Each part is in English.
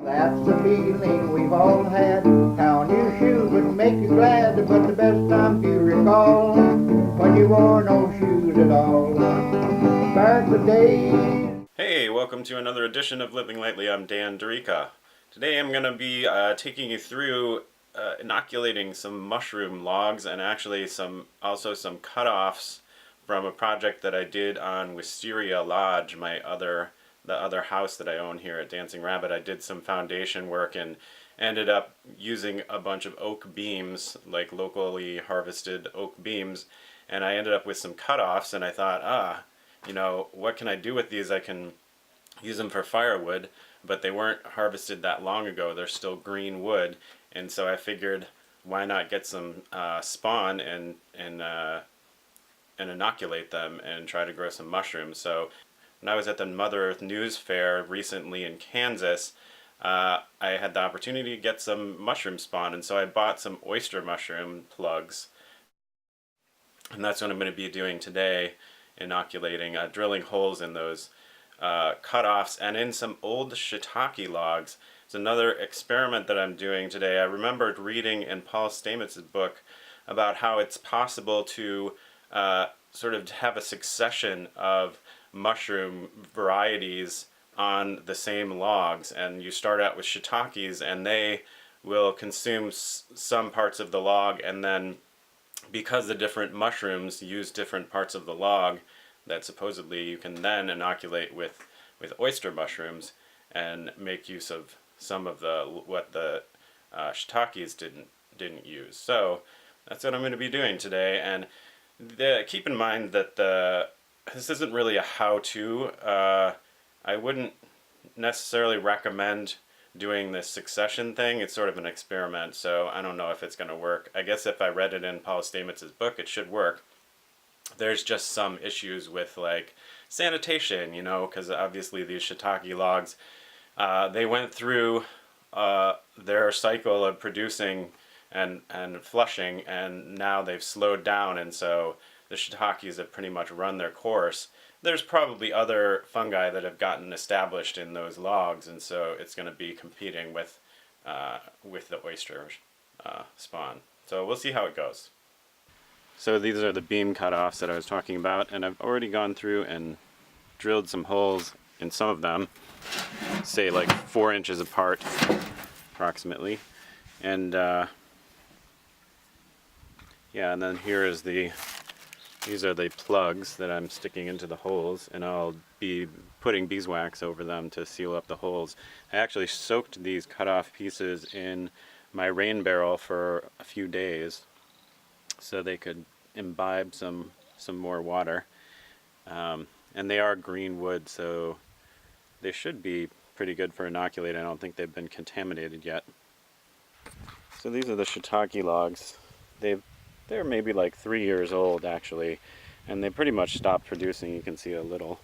That's the feeling we've all had. How new shoes would make you glad, but the best time to recall when you wore no shoes at all. Back the days. Hey, welcome to another edition of Living Lightly. I'm Dan Dorica. Today I'm going to be taking you through inoculating some mushroom logs and actually also some cutoffs from a project that I did on Wisteria Lodge, the other house that I own here at Dancing Rabbit. I did some foundation work and ended up using a bunch of oak beams, like locally harvested oak beams, and I ended up with some cutoffs, and I thought, what can I do with these? I can use them for firewood, but they weren't harvested that long ago. They're still green wood, and so I figured, why not get some spawn and inoculate them and try to grow some mushrooms. So when I was at the Mother Earth News Fair recently in Kansas, I had the opportunity to get some mushroom spawn, and so I bought some oyster mushroom plugs, and that's what I'm going to be doing today, inoculating, drilling holes in those cutoffs and in some old shiitake logs. It's another experiment that I'm doing today. I remembered reading in Paul Stamets' book about how it's possible to sort of have a succession of mushroom varieties on the same logs, and you start out with shiitakes and they will consume some parts of the log, and then because the different mushrooms use different parts of the log, that supposedly you can then inoculate with oyster mushrooms and make use of some of what the shiitakes didn't use. So that's what I'm going to be doing today. And keep in mind that this isn't really a how-to. I wouldn't necessarily recommend doing this succession thing. It's sort of an experiment, so I don't know if it's going to work. I guess if I read it in Paul Stamets' book, it should work. There's just some issues with like sanitation, because obviously these shiitake logs, they went through their cycle of producing and flushing, and now they've slowed down, and so the shiitakes have pretty much run their course. There's probably other fungi that have gotten established in those logs, and so it's going to be competing with the oyster spawn. So we'll see how it goes. So these are the beam cutoffs that I was talking about, and I've already gone through and drilled some holes in some of them, say like 4 inches apart approximately, and yeah, and then these are the plugs that I'm sticking into the holes, and I'll be putting beeswax over them to seal up the holes. I actually soaked these cutoff pieces in my rain barrel for a few days so they could imbibe some more water. And they are green wood, so they should be pretty good for inoculating. I don't think they've been contaminated yet. So these are the shiitake logs. They're maybe like 3 years old actually, and they pretty much stopped producing. You can see a little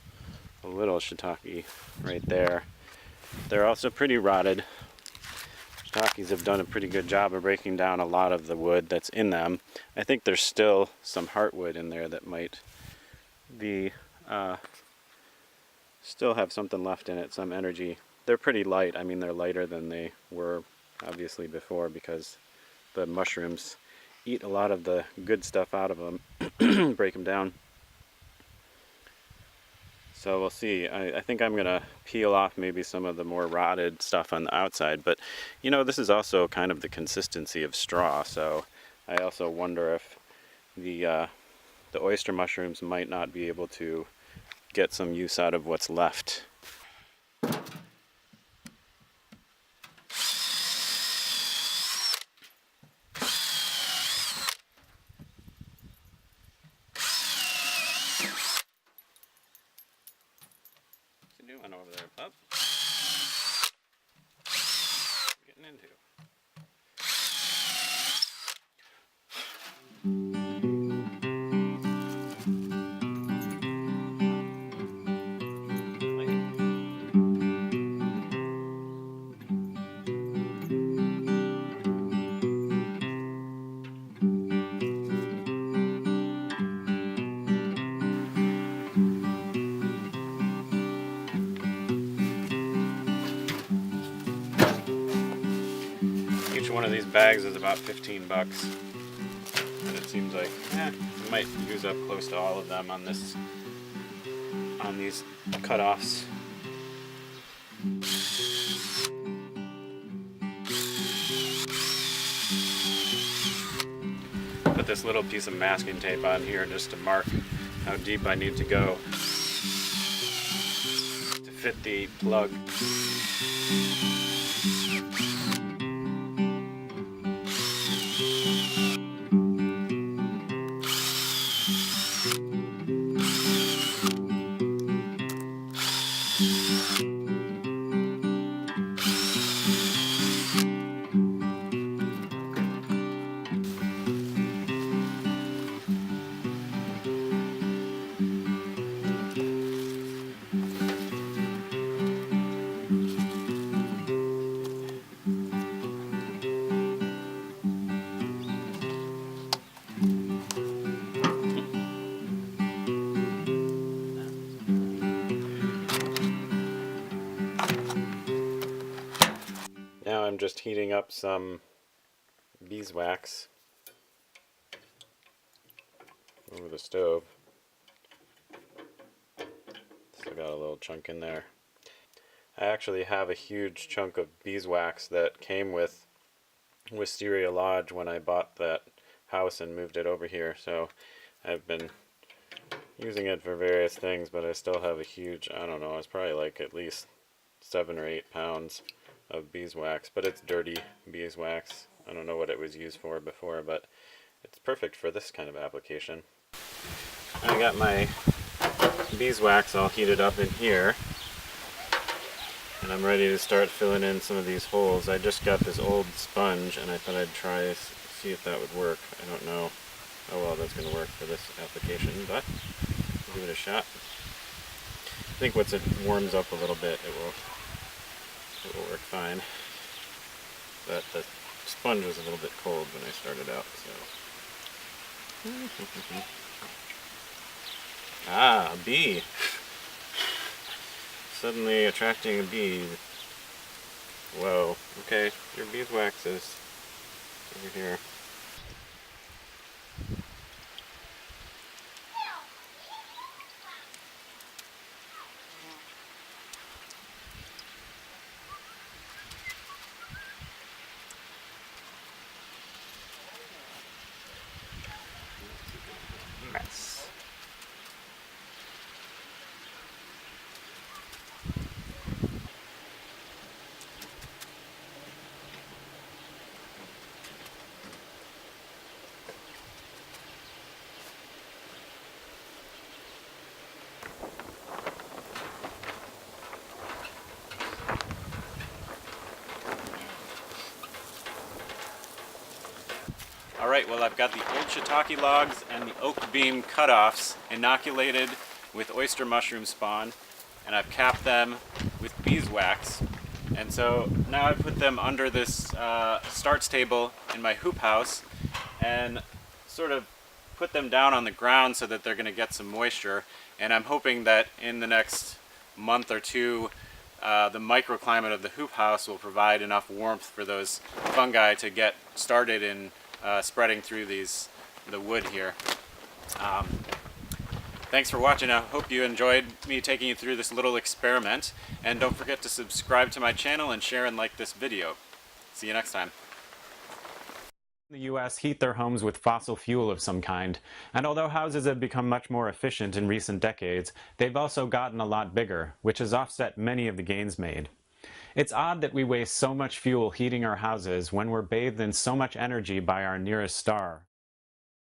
shiitake right there. They're also pretty rotted. Shiitakes have done a pretty good job of breaking down a lot of the wood that's in them. I think there's still some heartwood in there that might be still have something left in it, some energy. They're pretty light. I mean, they're lighter than they were obviously before because the mushrooms eat a lot of the good stuff out of them, break them down. So we'll see. I think I'm gonna peel off maybe some of the more rotted stuff on the outside, but this is also kind of the consistency of straw, so I also wonder if the oyster mushrooms might not be able to get some use out of what's left. What you doing over there, pup? What you getting into? Each one of these bags is about 15 bucks. And it seems like, we might use up close to all of them on these cutoffs. Put this little piece of masking tape on here just to mark how deep I need to go to fit the plug. Now I'm just heating up some beeswax over the stove. Still got a little chunk in there. I actually have a huge chunk of beeswax that came with Wisteria Lodge when I bought that house and moved it over here, so I've been using it for various things, but I still have a huge, I don't know, it's probably like at least 7 or 8 pounds of beeswax, but it's dirty beeswax. I don't know what it was used for before, but it's perfect for this kind of application. I got my beeswax all heated up in here, and I'm ready to start filling in some of these holes. I just got this old sponge and I thought I'd try see if that would work. I don't know how well that's going to work for this application, but I'll give it a shot. I think once it warms up a little bit, it will work fine. But the sponge was a little bit cold when I started out, so. Ah, a bee! Suddenly attracting a bee. Whoa, okay, your beeswax is over here. Mess. Alright, well I've got the old shiitake logs and the oak beam cutoffs inoculated with oyster mushroom spawn, and I've capped them with beeswax. And so now I put them under this starts table in my hoop house and sort of put them down on the ground so that they're going to get some moisture. And I'm hoping that in the next month or two the microclimate of the hoop house will provide enough warmth for those fungi to get started in spreading through the wood here. Thanks for watching. I hope you enjoyed me taking you through this little experiment, and don't forget to subscribe to my channel and share and like this video. See you next time. The U.S. heat their homes with fossil fuel of some kind, and although houses have become much more efficient in recent decades, they've also gotten a lot bigger, which has offset many of the gains made. It's odd that we waste so much fuel heating our houses when we're bathed in so much energy by our nearest star.